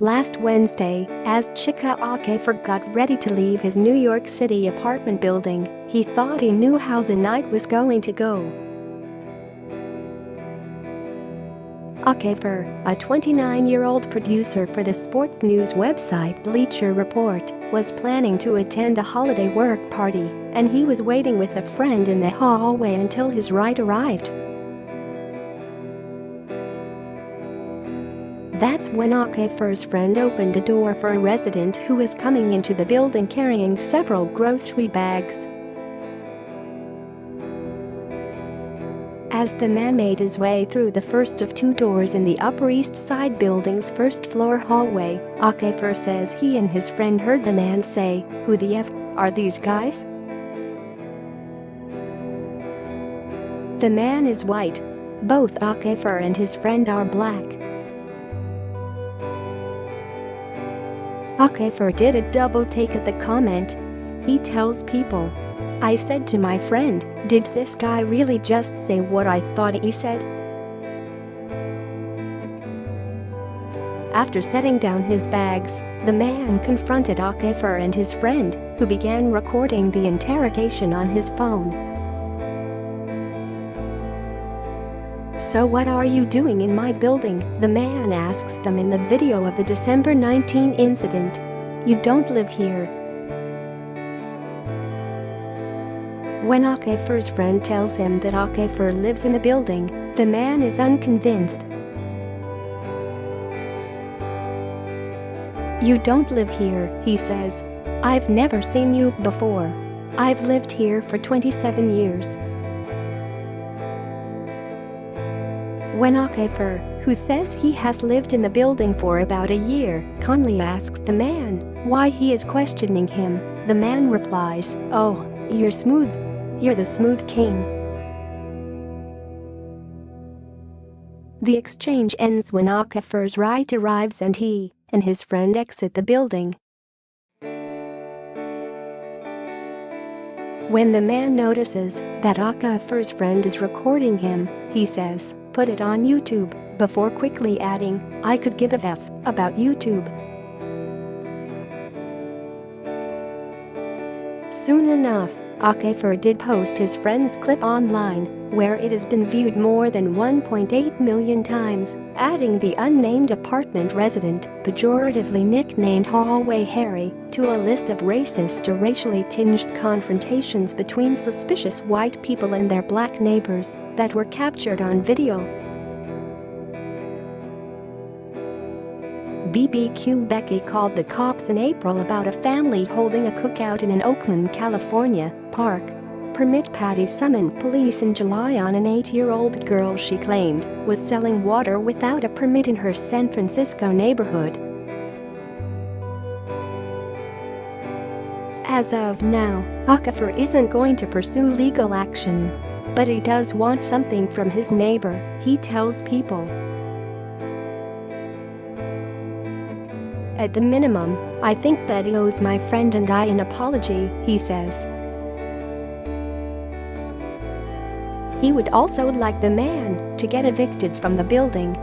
Last Wednesday, as Chika Okafor got ready to leave his New York City apartment building, he thought he knew how the night was going to go. Okafor, a 29-year-old producer for the sports news website Bleacher Report, was planning to attend a holiday work party, and he was waiting with a friend in the hallway until his ride arrived. That's when Okafor's friend opened a door for a resident who was coming into the building carrying several grocery bags. As the man made his way through the first of two doors in the Upper East Side building's first-floor hallway, Okafor says he and his friend heard the man say, "Who the F are these guys?" The man is white. Both Okafor and his friend are black. Okafor did a double take at the comment. He tells People, "I said to my friend, did this guy really just say what I thought he said?" After setting down his bags, the man confronted Okafor and his friend, who began recording the interrogation on his phone. "So what are you doing in my building?" the man asks them in the video of the December 19 incident. "You don't live here." When Okafor's friend tells him that Okafor lives in the building, the man is unconvinced. "You don't live here," he says. "I've never seen you before. I've lived here for 27 years." When Okafor, who says he has lived in the building for about a year, calmly asks the man why he is questioning him, the man replies, "Oh, you're smooth. You're the smooth king." The exchange ends when Okafor's ride arrives and he and his friend exit the building. When the man notices that Okafor's friend is recording him, he says, "Put it on YouTube," before quickly adding, "I could give a F about YouTube." Soon enough, Okafor did post his friend's clip online, where it has been viewed more than 1.8 million times, adding the unnamed apartment resident, pejoratively nicknamed Hallway Harry, to a list of racist or racially tinged confrontations between suspicious white people and their black neighbors that were captured on video. BBQ Becky called the cops in April about a family holding a cookout in an Oakland, California, park. Permit Patty summoned police in July on an 8-year-old girl she claimed was selling water without a permit in her San Francisco neighborhood. As of now, Okafor isn't going to pursue legal action. But he does want something from his neighbor, he tells People. "At the minimum, I think that he owes my friend and I an apology," he says. He would also like the man to get evicted from the building.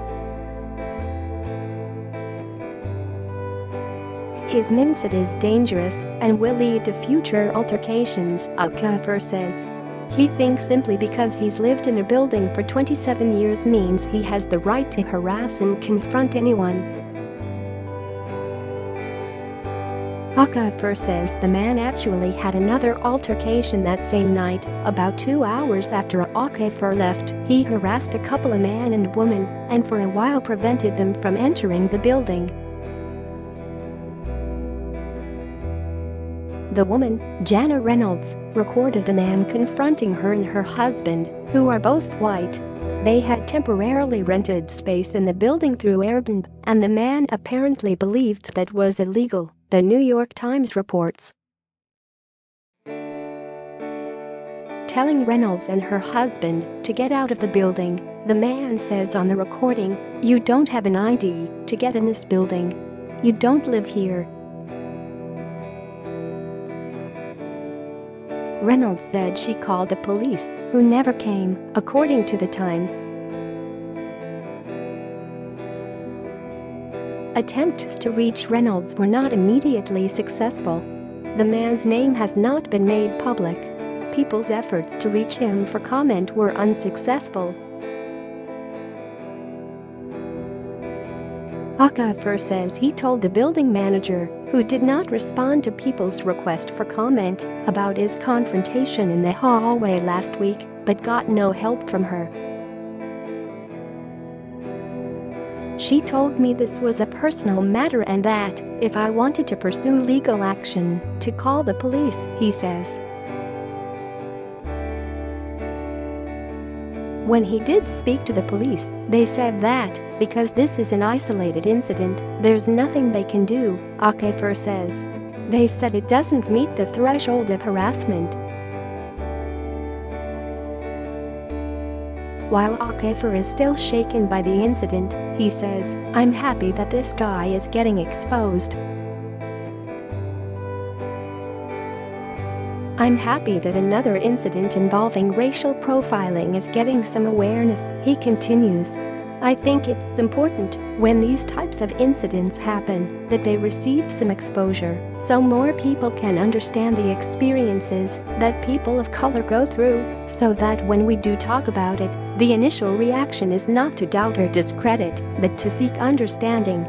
His mindset is dangerous and will lead to future altercations, Okafor says. He thinks simply because he's lived in a building for 27 years means he has the right to harass and confront anyone. Okafor says the man actually had another altercation that same night. About 2 hours after Okafor left, he harassed a couple, a man and woman, and for a while prevented them from entering the building. The woman, Jana Reynolds, recorded the man confronting her and her husband, who are both white. They had temporarily rented space in the building through Airbnb, and the man apparently believed that was illegal, the New York Times reports. Telling Reynolds and her husband to get out of the building, the man says on the recording, "You don't have an ID to get in this building. You don't live here." Reynolds said she called the police, who never came, according to the Times. Attempts to reach Reynolds were not immediately successful. The man's name has not been made public. People's efforts to reach him for comment were unsuccessful. Okafor says he told the building manager, who did not respond to people's request for comment, about his confrontation in the hallway last week, but got no help from her. She told me this was a personal matter and that, if I wanted to pursue legal action, to call the police, he says. When he did speak to the police, they said that, because this is an isolated incident, there's nothing they can do, Okafor says. They said it doesn't meet the threshold of harassment. While Okafor is still shaken by the incident, he says, "I'm happy that this guy is getting exposed. I'm happy that another incident involving racial profiling is getting some awareness," he continues. "I think it's important, when these types of incidents happen, that they receive some exposure, so more people can understand the experiences that people of color go through, so that when we do talk about it, the initial reaction is not to doubt or discredit, but to seek understanding."